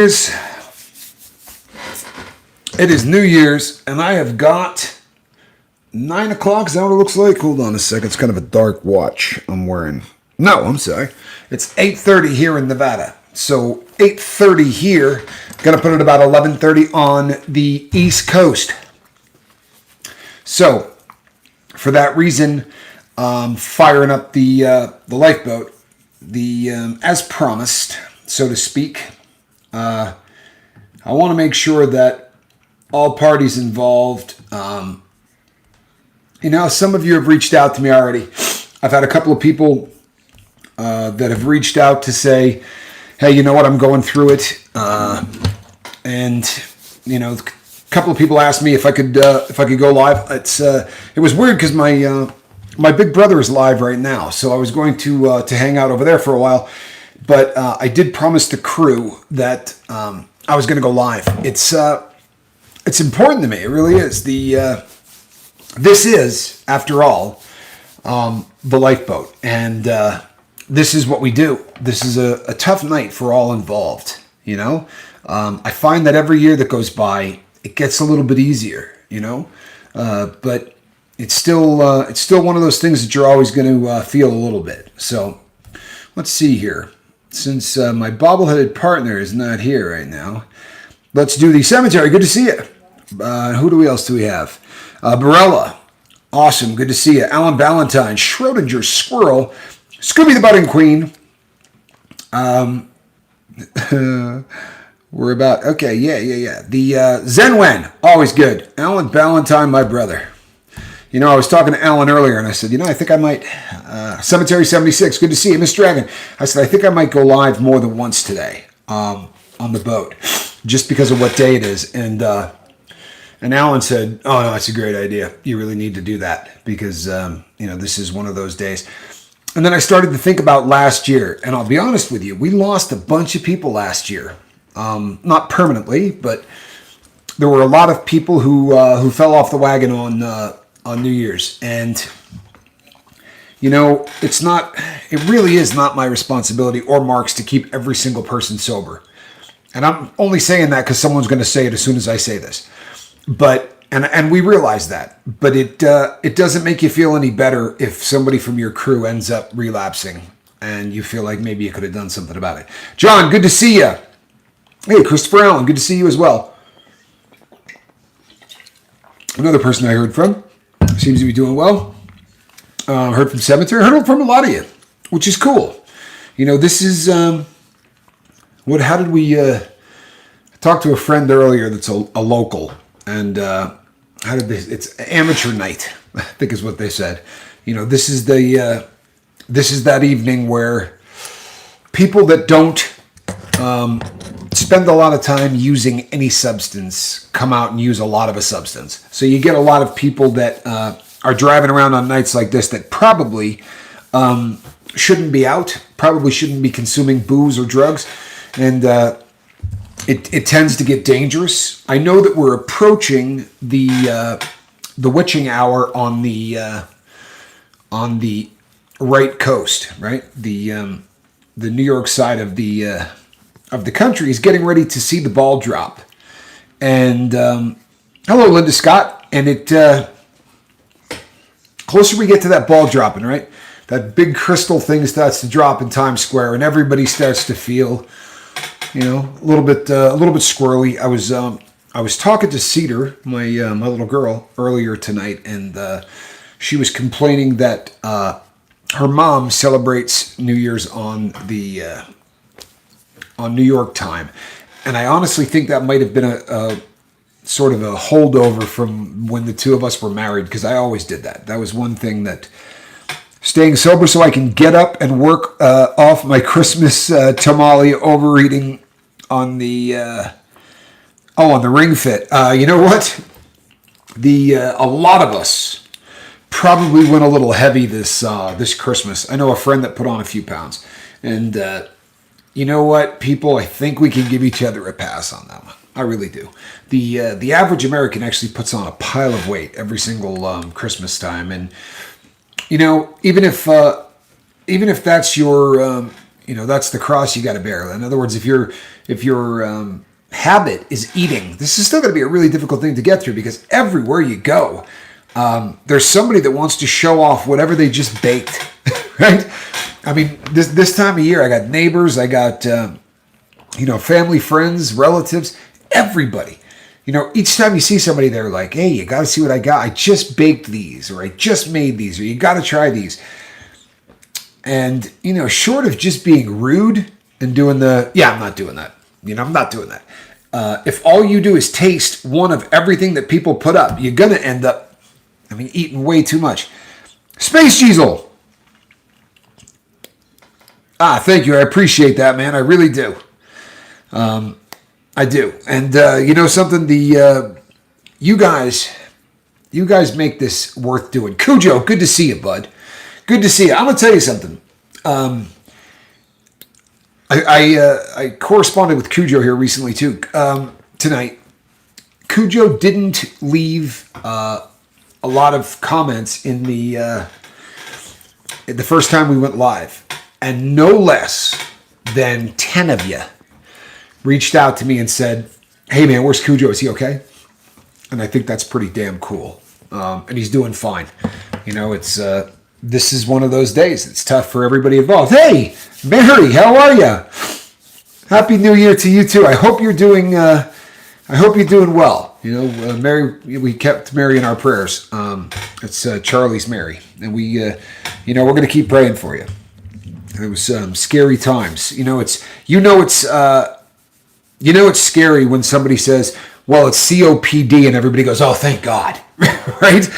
It is New Year's, and I have got 9 o'clock. Is that what it looks like? Hold on a second. It's kind of a dark watch I'm wearing. No, I'm sorry. It's 8:30 here in Nevada. So 8:30 here. Going to put it about 11:30 on the East Coast. So for that reason, firing up the lifeboat, as promised, so to speak. I want to make sure that all parties involved, some of you have reached out to me already. I've had a couple of people that have reached out to say, hey, you know what, I'm going through it. And a couple of people asked me if I could go live. It was weird because my big brother is live right now. So I was going to hang out over there for a while. But I did promise the crew that I was going to go live. It's important to me. It really is. This is, after all, the lifeboat, and this is what we do. This is a tough night for all involved. I find that every year that goes by, it gets a little bit easier. But it's still one of those things that you're always going to feel a little bit. So let's see here. Since my bobbleheaded partner is not here right now, let's do the cemetery. Good to see you. Who else do we have? Barella. Awesome. Good to see you. Alan Valentine. Schrodinger Squirrel. Scooby the Budding Queen. We're about... Okay, yeah. The Zen Wen. Always good. Alan Valentine, my brother. I was talking to Alan earlier, and I said, I think I might... Cemetery 76, good to see you. Miss Dragon, I said, I think I might go live more than once today on the boat, just because of what day it is. And Alan said, oh, no, that's a great idea. You really need to do that because, this is one of those days. And then I started to think about last year, and I'll be honest with you, we lost a bunch of people last year. Not permanently, but there were a lot of people who fell off the wagon on New Year's. And it really is not my responsibility or Mark's to keep every single person sober. And I'm only saying that because someone's going to say it as soon as I say this. But, and we realize that, but it doesn't make you feel any better if somebody from your crew ends up relapsing and you feel like maybe you could have done something about it. John, good to see you. Hey, Christopher Allen, good to see you as well. Another person I heard from seems to be doing well. Heard from Cemetery. Heard from a lot of you, which is cool. This is how did we talk to a friend earlier that's a local, and it's amateur night, I think is what they said. This is that evening where people that don't spend a lot of time using any substance come out and use a lot of a substance. So you get a lot of people that are driving around on nights like this that probably shouldn't be out, probably shouldn't be consuming booze or drugs, and it tends to get dangerous. I know that we're approaching the witching hour on the right coast, right? The New York side of the country is getting ready to see the ball drop. And hello, Linda Scott. And closer we get to that ball dropping, right? That big crystal thing starts to drop in Times Square, and everybody starts to feel, a little bit squirrely. I was talking to Cedar, my little girl, earlier tonight, and she was complaining that her mom celebrates New Year's on New York time, and I honestly think that might have been a sort of a holdover from when the two of us were married, because I always did that. That was one thing that staying sober so I can get up and work off my Christmas tamale overeating on the Ring Fit. You know what? A lot of us probably went a little heavy this Christmas. I know a friend that put on a few pounds, and you know what, people? I think we can give each other a pass on that one. I really do. The average American actually puts on a pile of weight every single Christmas time, and even if that's your that's the cross you got to bear. In other words, if your habit is eating, this is still going to be a really difficult thing to get through, because everywhere you go, there's somebody that wants to show off whatever they just baked, right? I mean, this time of year, I got neighbors, I got family, friends, relatives, everybody. Each time you see somebody, they're like, hey, you got to see what I got. I just baked these, or I just made these, or you got to try these. And, short of just being rude and doing I'm not doing that. I'm not doing that. If all you do is taste one of everything that people put up, you're going to end up, eating way too much. Space Diesel. Thank you. I appreciate that, man. I really do. I do. And something, you guys make this worth doing. Cujo, good to see you, bud. Good to see you. I'm going to tell you something. I corresponded with Cujo here recently, too, tonight. Cujo didn't leave a lot of comments in the first time we went live. And no less than 10 of you reached out to me and said, hey, man, where's Cujo? Is he okay? And I think that's pretty damn cool. And he's doing fine. This is one of those days. It's tough for everybody involved. Hey, Mary, how are you? Happy New Year to you, too. I hope you're doing well. Mary, we kept Mary in our prayers. It's Charlie's Mary. And we're going to keep praying for you. It was scary times. It's scary when somebody says, well, it's COPD, and everybody goes, oh, thank God, right?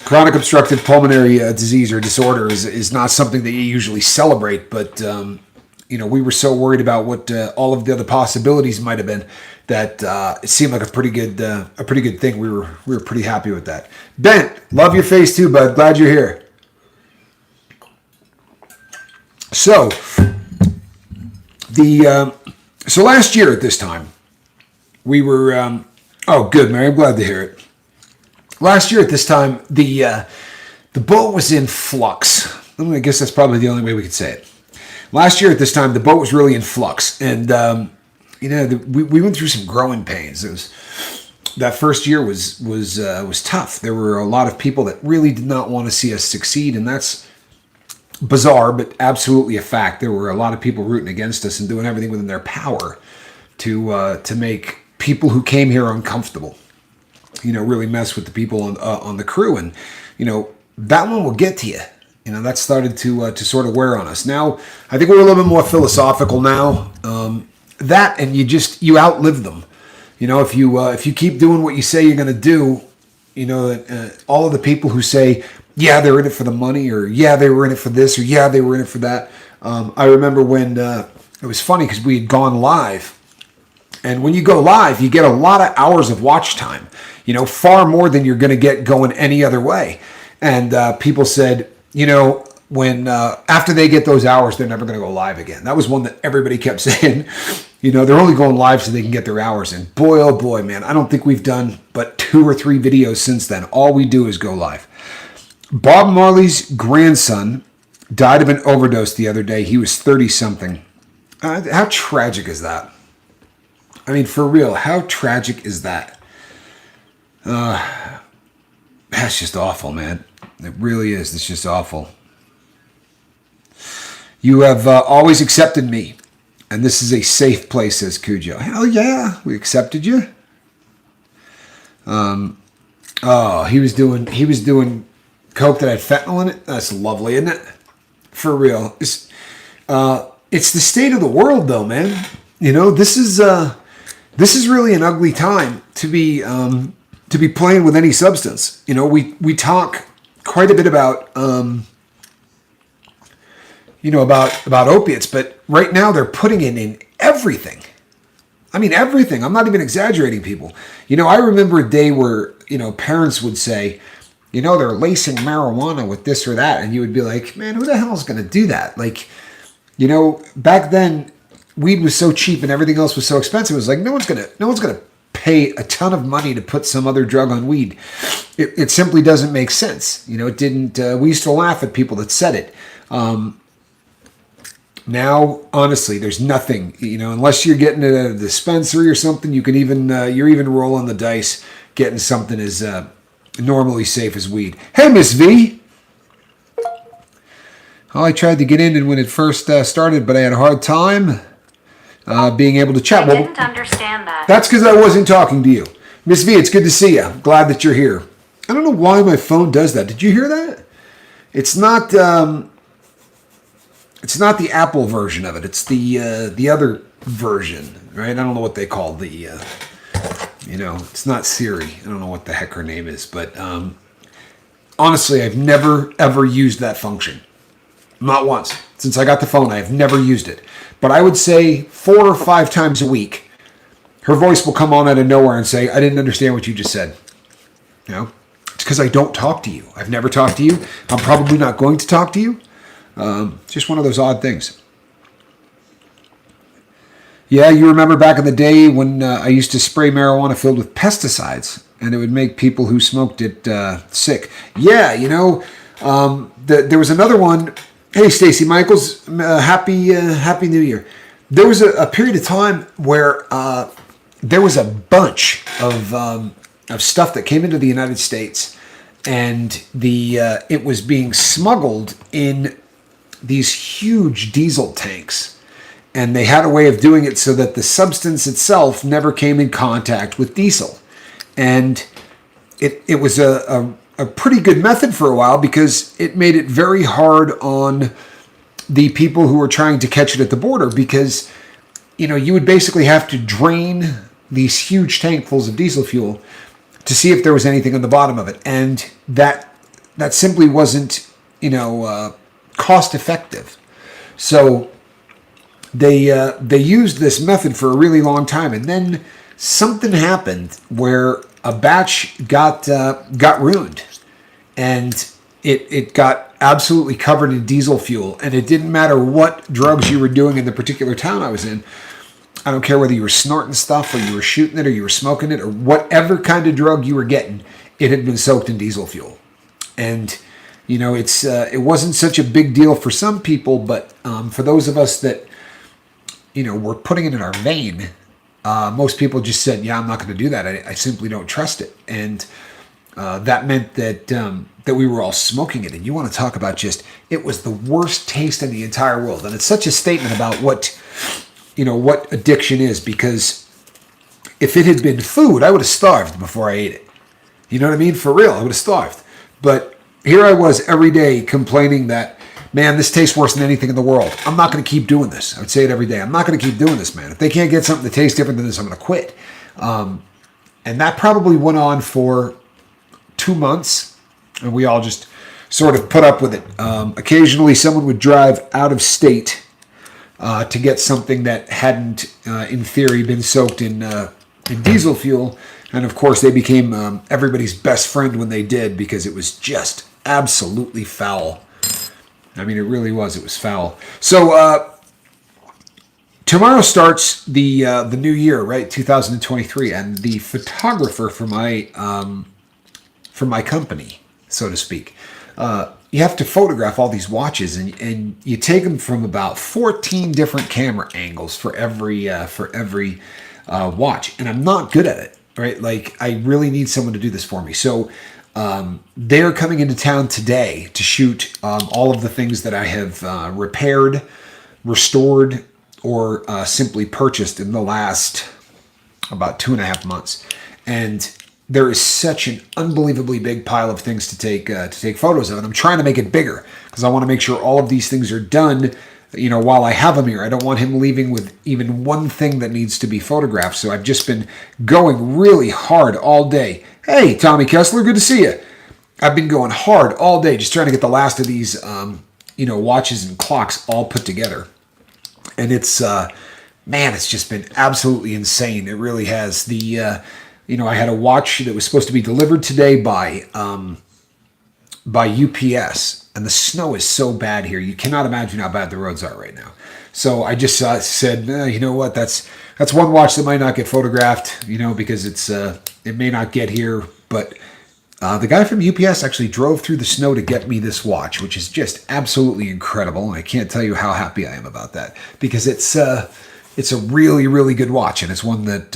Chronic obstructive pulmonary disease or disorder is not something that you usually celebrate, but, we were so worried about what all of the other possibilities might have been that it seemed like a pretty good thing. We were pretty happy with that. Bent, love your face too, bud. Glad you're here. So, so last year at this time, we were, good, Mary, I'm glad to hear it. Last year at this time, the boat was in flux. I guess that's probably the only way we could say it. Last year at this time, the boat was really in flux. And, we went through some growing pains. That first year was tough. There were a lot of people that really did not want to see us succeed, and that's bizarre, but absolutely a fact. There were a lot of people rooting against us and doing everything within their power to make people who came here uncomfortable. Really mess with the people on the crew, and that one will get to you. That started to sort of wear on us. Now, I think we're a little bit more philosophical now. That, and you outlive them. If you keep doing what you say you're going to do, all of the people who say, yeah, they're in it for the money, or yeah, they were in it for this, or yeah, they were in it for that. I remember when it was funny because we had gone live, and when you go live, you get a lot of hours of watch time, far more than you're going to get going any other way. And people said, when after they get those hours, they're never going to go live again. That was one that everybody kept saying. They're only going live so they can get their hours in. Boy, oh boy, man, I don't think we've done but 2 or 3 videos since then. All we do is go live. Bob Marley's grandson died of an overdose the other day. He was 30-something. How tragic is that? For real, how tragic is that? That's just awful, man. It really is. It's just awful. You have always accepted me, and this is a safe place, says Cujo. Hell yeah, we accepted you. He was doing coke that had fentanyl in it. That's lovely, isn't it? For real. It's the state of the world, though, man. This is really an ugly time to be playing with any substance. We talk quite a bit about about opiates, but right now they're putting it in everything. Everything. I'm not even exaggerating, people. I remember a day where parents would say, they're lacing marijuana with this or that. And you would be like, man, who the hell is going to do that? Back then, weed was so cheap and everything else was so expensive. It was like, no one's going to pay a ton of money to put some other drug on weed. It simply doesn't make sense. It didn't, we used to laugh at people that said it. Now, honestly, there's nothing, unless you're getting it at a dispensary or something, you're even rolling the dice getting something as normally safe as weed. Hey, Miss V. Well, I tried to get in when it first started, but I had a hard time being able to chat. I didn't understand that. That's because I wasn't talking to you. Miss V, it's good to see you. I'm glad that you're here. I don't know why my phone does that. Did you hear that? It's not the Apple version of it. It's the other version, right? I don't know what they call the, it's not Siri. I don't know what the heck her name is, but honestly, I've never, ever used that function. Not once. Since I got the phone, I have never used it. But I would say 4 or 5 times a week, her voice will come on out of nowhere and say, I didn't understand what you just said. It's because I don't talk to you. I've never talked to you. I'm probably not going to talk to you. Just one of those odd things. Yeah, you remember back in the day when I used to spray marijuana filled with pesticides, and it would make people who smoked it sick. Yeah, there was another one. Hey, Stacy Michaels, happy New Year. There was a period of time where there was a bunch of stuff that came into the United States, and it was being smuggled in these huge diesel tanks, and they had a way of doing it so that the substance itself never came in contact with diesel, and it was a pretty good method for a while because it made it very hard on the people who were trying to catch it at the border, because you would basically have to drain these huge tankfuls of diesel fuel to see if there was anything on the bottom of it, and that simply wasn't cost effective. So they used this method for a really long time, and then something happened where a batch got ruined, and it got absolutely covered in diesel fuel, and it didn't matter what drugs you were doing in the particular town I was in. I don't care whether you were snorting stuff or you were shooting it or you were smoking it or whatever kind of drug you were getting, it had been soaked in diesel fuel. And it wasn't such a big deal for some people, but for those of us that were putting it in our vein, most people just said, "Yeah, I'm not going to do that. I simply don't trust it." And that meant that we were all smoking it. And you want to talk about it was the worst taste in the entire world. And it's such a statement about what addiction is, because if it had been food, I would have starved before I ate it. You know what I mean? For real, I would have starved. But here I was every day complaining that, man, this tastes worse than anything in the world. I'm not going to keep doing this. I would say it every day. I'm not going to keep doing this, man. If they can't get something that tastes different than this, I'm going to quit. And that probably went on for 2 months, and we all just sort of put up with it. Occasionally, someone would drive out of state to get something that hadn't, in theory, been soaked in diesel fuel. And of course, they became everybody's best friend when they did, because it was just absolutely foul. I mean, it really was. It was foul. So tomorrow starts the new year, right? 2023, and the photographer for my company, so to speak, you have to photograph all these watches, and you take them from about 14 different camera angles for every watch. And I'm not good at it, right? Like, I really need someone to do this for me. So they're coming into town today to shoot all of the things that I have repaired, restored, or simply purchased in the last about 2.5 months. And there is such an unbelievably big pile of things to take photos of, and I'm trying to make it bigger because I want to make sure all of these things are done, while I have him here. I don't want him leaving with even one thing that needs to be photographed. So I've just been going really hard all day. Hey, Tommy Kessler, good to see you. I've been going hard all day, just trying to get the last of these, watches and clocks all put together, and it's just been absolutely insane. It really has. I had a watch that was supposed to be delivered today by UPS, and the snow is so bad here. You cannot imagine how bad the roads are right now. So I just said, you know what? That's one watch that might not get photographed, because it may not get here, but The guy from UPS actually drove through the snow to get me this watch, which is just absolutely incredible. And I can't tell you how happy I am about that, because it's a really, really good watch, and it's one that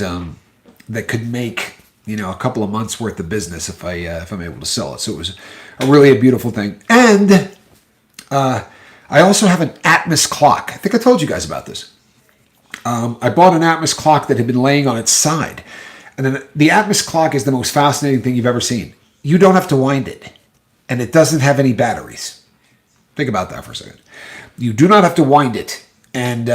that could make, a couple of months worth of business if I'm able to sell it. So it was a beautiful thing. And I also have an Atmos clock. I think I told you guys about this. I bought an Atmos clock that had been laying on its side. And then the Atmos clock is the most fascinating thing you've ever seen. You don't have to wind it. And it doesn't have any batteries. Think about that for a second. You do not have to wind it. And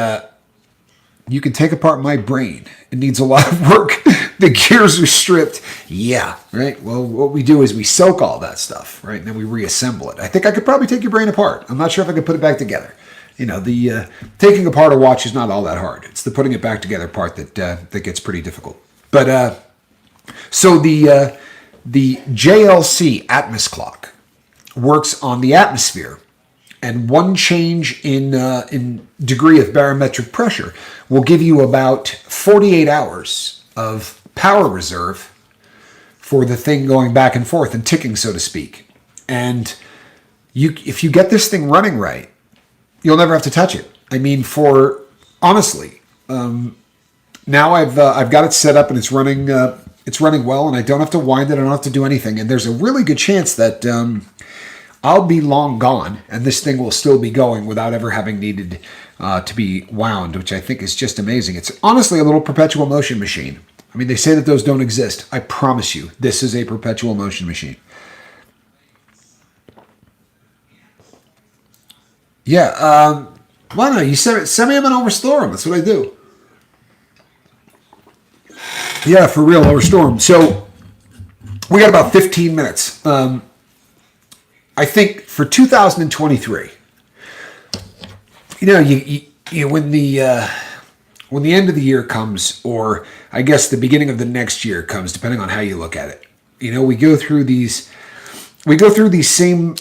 you can take apart my brain. It needs a lot of work. The gears are stripped. Yeah, right? Well, what we do is we soak all that stuff, right? And then we reassemble it. I think I could probably take your brain apart. I'm not sure if I could put it back together. The taking apart a watch is not all that hard. It's the putting it back together part that gets pretty difficult. But so the JLC Atmos clock works on the atmosphere, and one change in degree of barometric pressure will give you about 48 hours of power reserve for the thing going back and forth and ticking, so to speak. And if you get this thing running right, you'll never have to touch it. I mean, honestly, now I've got it set up and it's running well, and I don't have to wind it. I don't have to do anything. And there's a really good chance that I'll be long gone, and this thing will still be going without ever having needed to be wound, which I think is just amazing. It's honestly a little perpetual motion machine. I mean, they say that those don't exist. I promise you, this is a perpetual motion machine. Yeah, why not? You send me them and I'll restore them. That's what I do. Yeah, for real, I'll restore them. So we got about 15 minutes. I think for 2023, when the end of the year comes, or I guess the beginning of the next year comes, depending on how you look at it, we go through these same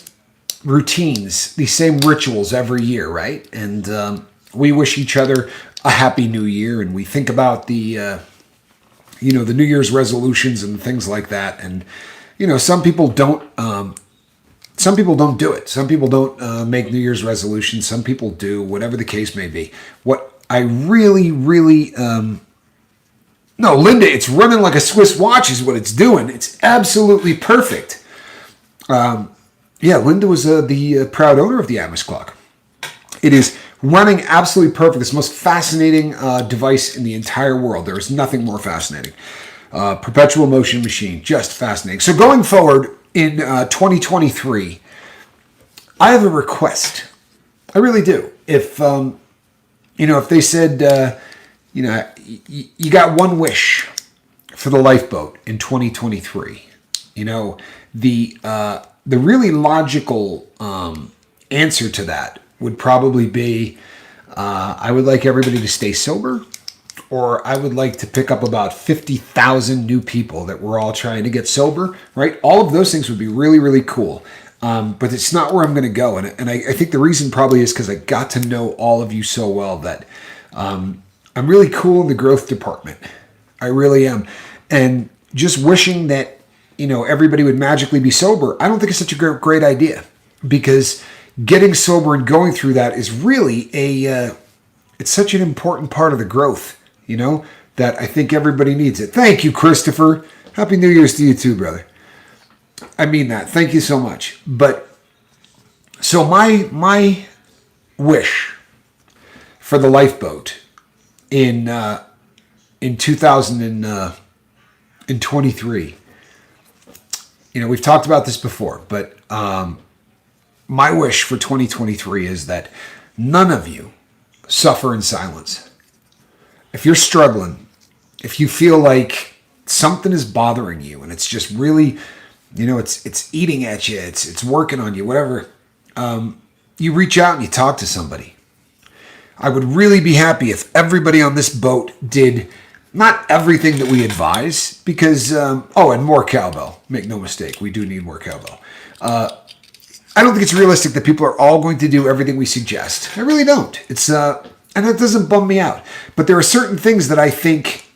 routines, these same rituals every year, right? And we wish each other a happy new year, and we think about the New Year's resolutions and things like that. And some people don't do it. Some people don't make New Year's resolutions. Some people do, whatever the case may be. What I really, really no, Linda, it's running like a Swiss watch is what it's doing. It's absolutely perfect. Yeah, Linda was the proud owner of the Atmos clock. It is running absolutely perfect. It's the most fascinating device in the entire world. There is nothing more fascinating. Perpetual motion machine, just fascinating. So going forward in 2023, I have a request. I really do. If if they said, you got one wish for the lifeboat in 2023, the really logical answer to that would probably be, I would like everybody to stay sober, or I would like to pick up about 50,000 new people that we're all trying to get sober, right? All of those things would be really, really cool. But it's not where I'm going to go. And I think the reason probably is because I got to know all of you so well that I'm really cool in the growth department. I really am. And just wishing that, everybody would magically be sober, I don't think it's such a great idea, because getting sober and going through that is really it's such an important part of the growth, that I think everybody needs it. Thank you, Christopher. Happy New Year's to you too, brother. I mean that. Thank you so much. But so my wish for the lifeboat in 2023, we've talked about this before, but my wish for 2023 is that none of you suffer in silence. If you're struggling, if you feel like something is bothering you and it's just really, it's eating at you, it's working on you, whatever, you reach out and you talk to somebody. I would really be happy if everybody on this boat did not everything that we advise, because, and more cowbell. Make no mistake, we do need more cowbell. I don't think it's realistic that people are all going to do everything we suggest. I really don't. It's and that doesn't bum me out. But there are certain things that I think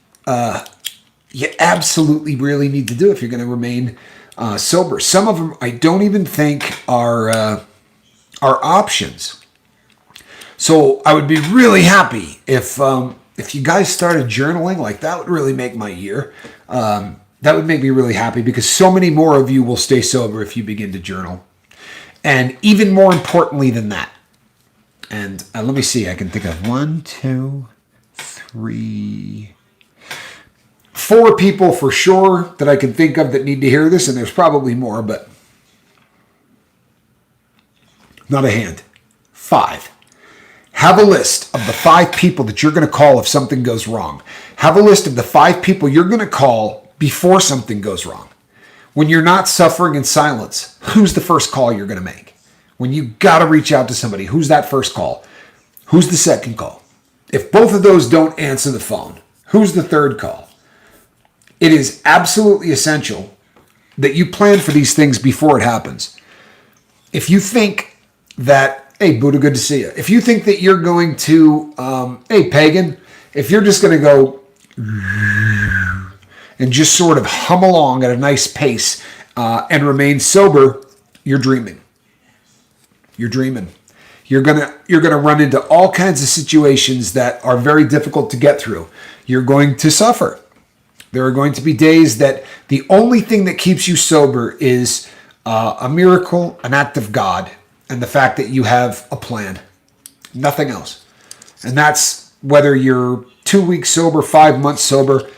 you absolutely really need to do if you're going to remain sober. Some of them I don't even think are options. So I would be really happy if you guys started journaling. Like, that would really make my year. That would make me really happy, because so many more of you will stay sober if you begin to journal. And even more importantly than that, and let me see, I can think of 1, 2, 3, 4 people for sure that I can think of that need to hear this, and there's probably more, but not a hand. 5. Have a list of the 5 people that you're going to call if something goes wrong. Have a list of the 5 people you're going to call before something goes wrong. When you're not suffering in silence, who's the first call you're going to make? When you got to reach out to somebody, who's that first call? Who's the second call? If both of those don't answer the phone, who's the third call? It is absolutely essential that you plan for these things before it happens. If you think that, hey, Buddha, good to see you. If you think that you're going to, hey, pagan, if you're just going to go and just sort of hum along at a nice pace and remain sober, you're dreaming. You're dreaming. You're gonna run into all kinds of situations that are very difficult to get through. You're going to suffer. There are going to be days that the only thing that keeps you sober is a miracle, an act of God, and the fact that you have a plan. Nothing else. And that's whether you're 2 weeks sober, 5 months sober.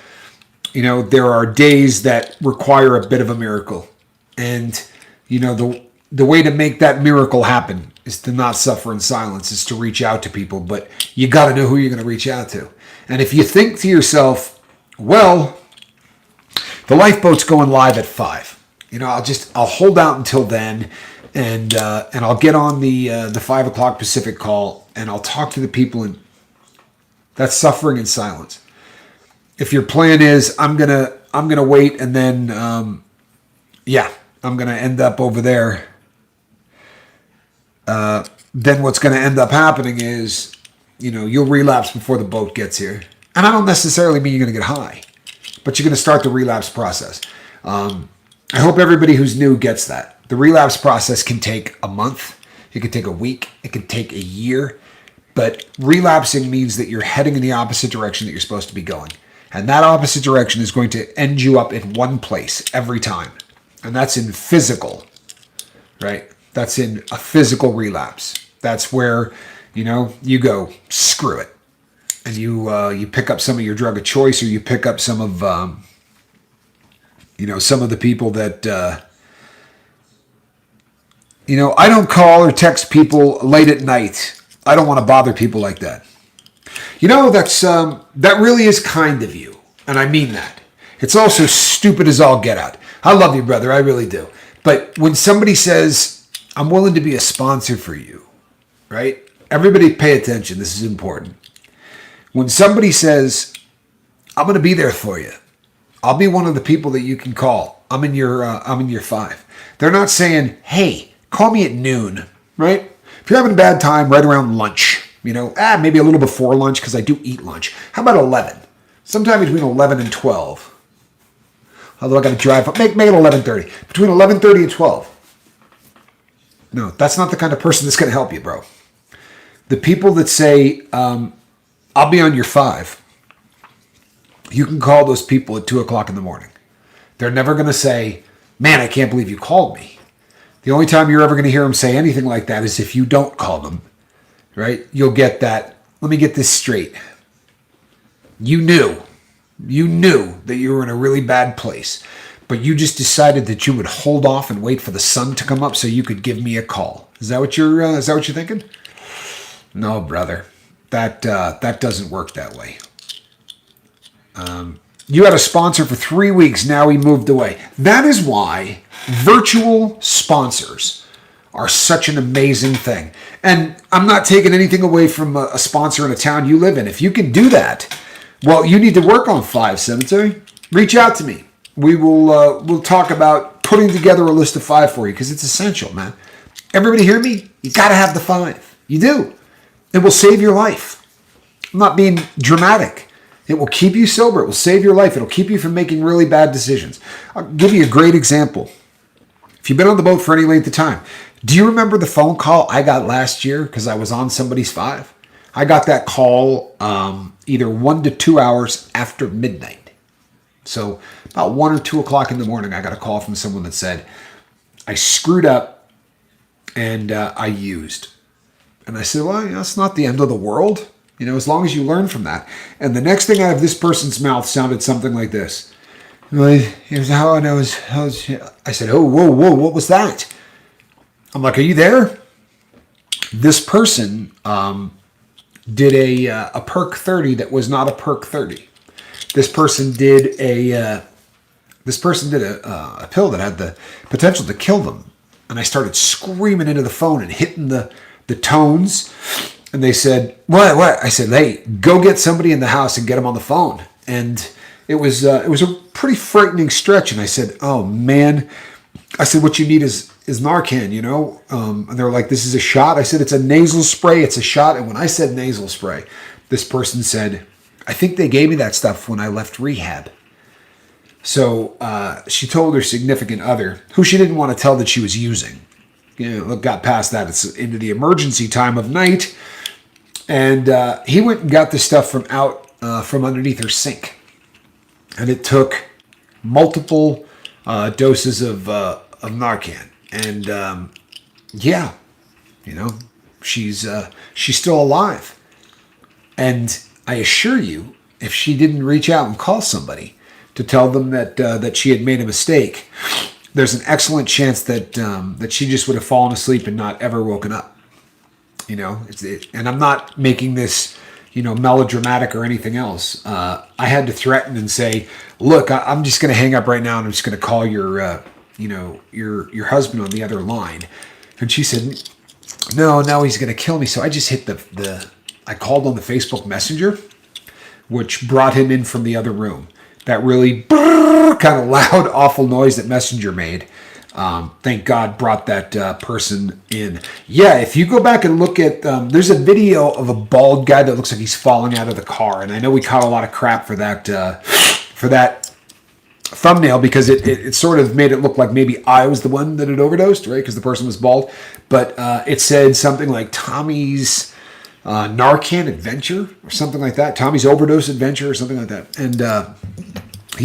You know, there are days that require a bit of a miracle. And, you know, the way to make that miracle happen is to not suffer in silence, is to reach out to people. But you got to know who you're going to reach out to. And if you think to yourself, well, the lifeboat's going live at 5. You know, I'll hold out until then, and I'll get on the 5 o'clock Pacific call, and I'll talk to the people, and that's suffering in silence. If your plan is I'm gonna wait, and then I'm gonna end up over there, then what's gonna end up happening is, you know, you'll relapse before the boat gets here. And I don't necessarily mean you're gonna get high, but you're gonna start the relapse process. I hope everybody who's new gets that. The relapse process can take a month, it could take a week, it could take a year, but relapsing means that you're heading in the opposite direction that you're supposed to be going. And that opposite direction is going to end you up in one place every time. And that's in physical, right? That's in a physical relapse. That's where, you know, you go, screw it. And you pick up some of your drug of choice, or you pick up some of, some of the people that, I don't call or text people late at night. I don't want to bother people like that. You know, that really is kind of you. And I mean that. It's also stupid as all get out. I love you, brother. I really do. But when somebody says, I'm willing to be a sponsor for you, right? Everybody pay attention. This is important. When somebody says, I'm going to be there for you, I'll be one of the people that you can call. I'm in your 5. They're not saying, hey, call me at noon, right? If you're having a bad time, right around lunch, maybe a little before lunch, because I do eat lunch. How about 11? Sometime between 11 and 12. Although I got to drive up, make it 11:30. Between 11:30 and 12. No, that's not the kind of person that's going to help you, bro. The people that say, I'll be on your 5. You can call those people at 2 o'clock in the morning. They're never going to say, man, I can't believe you called me. The only time you're ever going to hear them say anything like that is if you don't call them, right? You'll get that. Let me get this straight. You knew that you were in a really bad place, but you just decided that you would hold off and wait for the sun to come up so you could give me a call. Is that what you're thinking? No, brother. That doesn't work that way. You had a sponsor for 3 weeks. Now he moved away. That is why virtual sponsors are such an amazing thing. And I'm not taking anything away from a sponsor in a town you live in. If you can do that, well, you need to work on 5, Cemetery. Reach out to me. We'll talk about putting together a list of 5 for you, because it's essential, man. Everybody hear me? You got to have the 5. You do. It will save your life. I'm not being dramatic. It will keep you sober. It will save your life. It'll keep you from making really bad decisions. I'll give you a great example. If you've been on the boat for any length of time, do you remember the phone call I got last year because I was on somebody's 5? I got that call either 1 to 2 hours after midnight. So about 1 or 2 o'clock in the morning, I got a call from someone that said, I screwed up and I used. And I said, well, that's not the end of the world. As long as you learn from that. And the next thing out of this person's mouth sounded something like this. Here's how I was. I said, oh, whoa, what was that? I'm like, are you there? This person did a perk 30 that was not a perk 30. This person did a pill that had the potential to kill them. And I started screaming into the phone and hitting the tones. And they said, what? I said, hey, go get somebody in the house and get them on the phone. And it was a pretty frightening stretch. And I said, oh, man. I said, what you need is Narcan, And they were like, this is a shot. I said, it's a nasal spray. It's a shot. And when I said nasal spray, this person said, I think they gave me that stuff when I left rehab. So she told her significant other, who she didn't want to tell that she was using. Got past that. It's into the emergency time of night. And he went and got the stuff from underneath her sink. And it took multiple doses of Narcan. And she's still alive. And I assure you, if she didn't reach out and call somebody to tell them that she had made a mistake, there's an excellent chance that she just would have fallen asleep and not ever woken up. And I'm not making this, melodramatic or anything else. I had to threaten and say, look, I'm just going to hang up right now and I'm just going to call your husband on the other line. And she said, no, now he's going to kill me. So I just hit I called on the Facebook Messenger, which brought him in from the other room. That really kind of loud, awful noise that Messenger made. Thank God brought that person in. Yeah, if you go back and look at, there's a video of a bald guy that looks like he's falling out of the car. And I know we caught a lot of crap for that thumbnail because it sort of made it look like maybe I was the one that had overdosed, right? Because the person was bald. But it said something like Tommy's Narcan adventure or something like that. Tommy's overdose adventure or something like that. And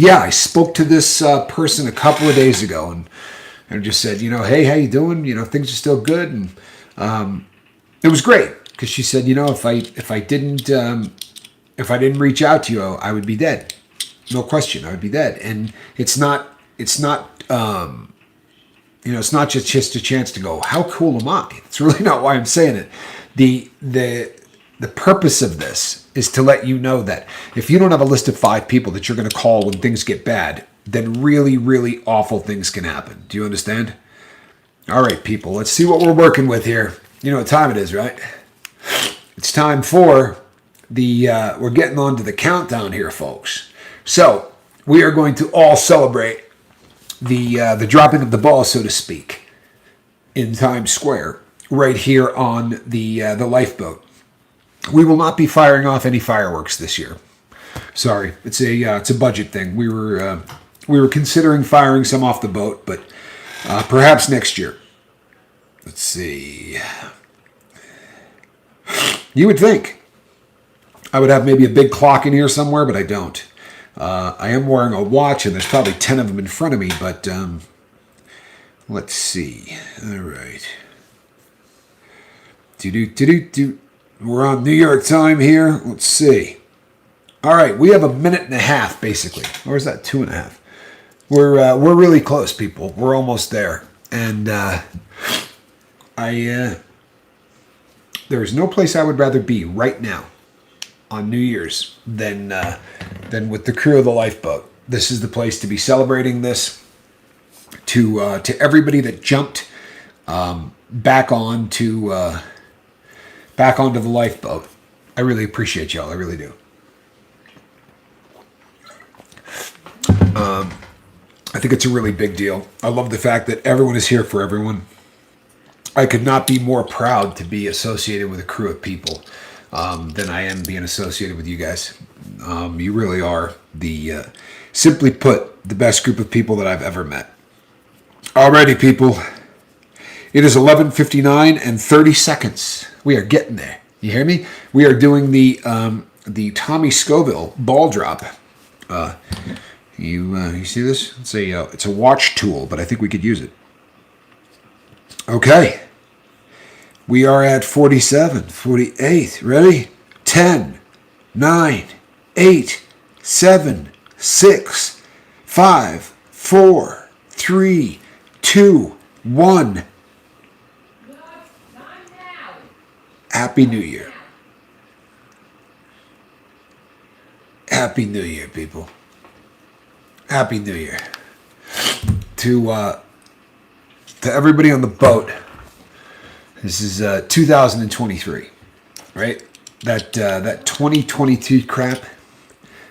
I spoke to this person a couple of days ago and just said, hey, how you doing? Things are still good. And it was great because she said, if I didn't reach out to you, I would be dead. No question, I would be dead. And it's not it's not just a chance to go, how cool am I? It's really not why I'm saying it. The purpose of this is to let you know that if you don't have a list of 5 people that you're going to call when things get bad, then really, really awful things can happen. Do you understand? All right, people, let's see what we're working with here. You know what time it is, right? It's time for we're getting on to the countdown here, folks. So we are going to all celebrate the dropping of the ball, so to speak, in Times Square, right here on the lifeboat. We will not be firing off any fireworks this year. Sorry, it's a budget thing. We were considering firing some off the boat, but perhaps next year. Let's see. You would think I would have maybe a big clock in here somewhere, but I don't. I am wearing a watch, and there's probably 10 of them in front of me, but let's see. All right. Do. We're on New York time here. Let's see. All right, we have a minute and a half, basically. Or is that 2.5? We're really close, people. We're almost there. And there's no place I would rather be right now on New Year's than with the crew of the lifeboat. This is the place to be celebrating this. To everybody that jumped back onto the lifeboat, I really appreciate y'all. I really do. I think it's a really big deal. I love the fact that everyone is here for everyone. I could not be more proud to be associated with a crew of people than I am being associated with you guys. You really are simply put, the best group of people that I've ever met. Alrighty, people. It is 11:59 and 30 seconds. We are getting there. You hear me? We are doing the Tommy Scoville ball drop. You see this? It's a watch tool, but I think we could use it. Okay. We are at 47, 48. Ready? 10, 9, 8, 7, 6, 5, 4, 3, 2, 1. Happy New Year. Happy New Year, people. Happy New Year. To everybody on the boat. This is 2023, right? That 2022 crap,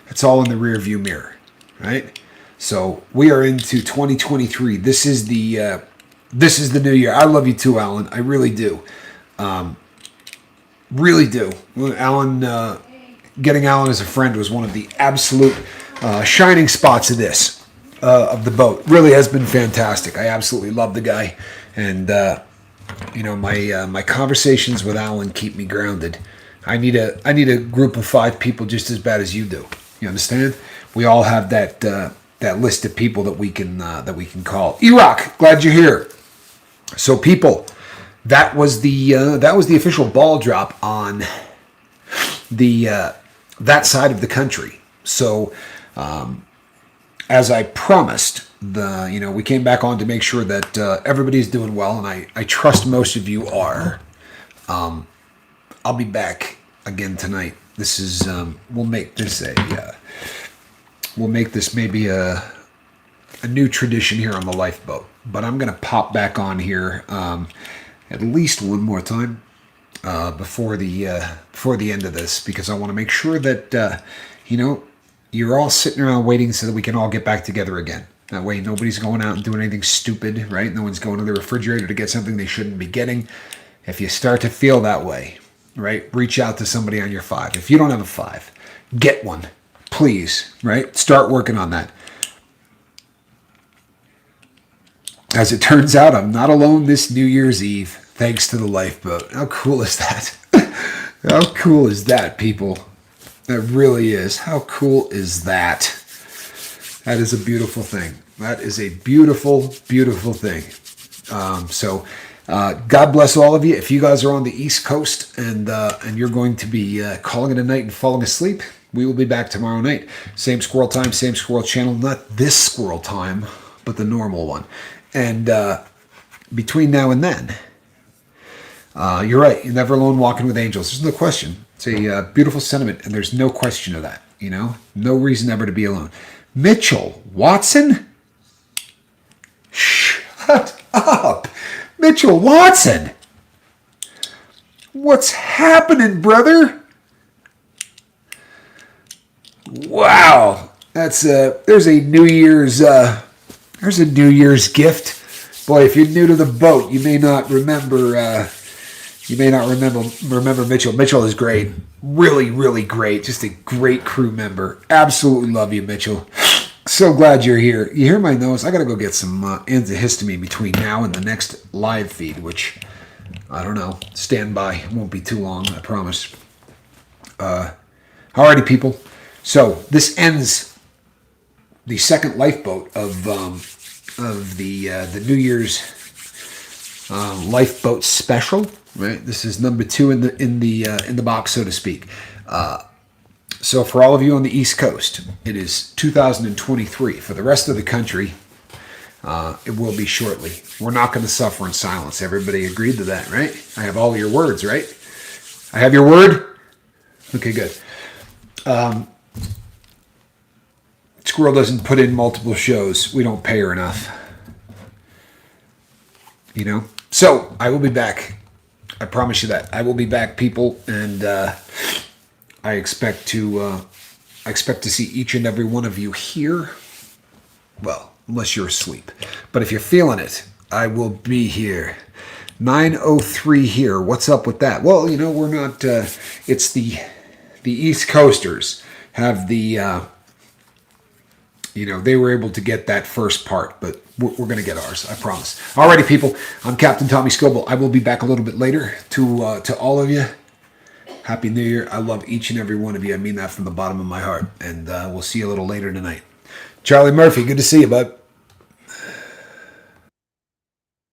it's all in the rear view mirror, right? So we are into 2023. This is the new year. I love you too, Alan. I really do. Really do. Alan, getting Alan as a friend was one of the absolute shining spots of this, of the boat. Really has been fantastic. I absolutely love the guy. And, my conversations with Alan keep me grounded. I need a group of 5 people just as bad as you do. You understand? We all have that list of people that we can call. E-Rock, glad you're here. So, people, that was the official ball drop on the that side of the country. So, as I promised, we came back on to make sure that everybody's doing well, and I trust most of you are. I'll be back again tonight. This is we'll make this maybe a new tradition here on the lifeboat. But I'm gonna pop back on here at least one more time before the end of this, because I want to make sure that you're all sitting around waiting so that we can all get back together again. That way nobody's going out and doing anything stupid, right? No one's going to the refrigerator to get something they shouldn't be getting. If you start to feel that way, right, reach out to somebody on your 5. If you don't have a 5, get one, please, right? Start working on that. As it turns out, I'm not alone this New Year's Eve, thanks to the lifeboat. How cool is that? How cool is that, people? That really is. How cool is that? That is a beautiful thing. That is a beautiful, beautiful thing. God bless all of you. If you guys are on the East Coast and you're going to be calling it a night and falling asleep, we will be back tomorrow night. Same squirrel time, same squirrel channel. Not this squirrel time, but the normal one. And between now and then, you're right. You're never alone walking with angels. There's no question. It's a beautiful sentiment, and there's no question of that. No reason ever to be alone. Mitchell Watson? Shut up. Mitchell Watson? What's happening, brother? Wow. There's a New Year's gift. Boy, if you're new to the boat, you may not remember remember Mitchell. Mitchell is great. Really, really great. Just a great crew member. Absolutely love you, Mitchell. So glad you're here. You hear my nose? I got to go get some antihistamine between now and the next live feed, which, I don't know. Stand by. It won't be too long, I promise. Alrighty, people. So this ends the second lifeboat of the New Year's lifeboat special. Right, this is number 2 in the box, so to speak. So for all of you on the East Coast, it is 2023. For the rest of the country, it will be shortly. We're not going to suffer in silence. Everybody agreed to that, right? I have all your words, right? I have your word? Okay, good. Squirrel doesn't put in multiple shows. We don't pay her enough. So I will be back. I promise you that. I will be back, people, and I expect to see each and every one of you here. Well, unless you're asleep. But if you're feeling it, I will be here. 9:03 here. What's up with that? Well, we're not. It's the East Coasters have the they were able to get that first part, but we're going to get ours, I promise. Alrighty, people. I'm Captain Tommy Scoble. I will be back a little bit later to all of you. Happy New Year. I love each and every one of you. I mean that from the bottom of my heart. And we'll see you a little later tonight. Charlie Murphy, good to see you, bud.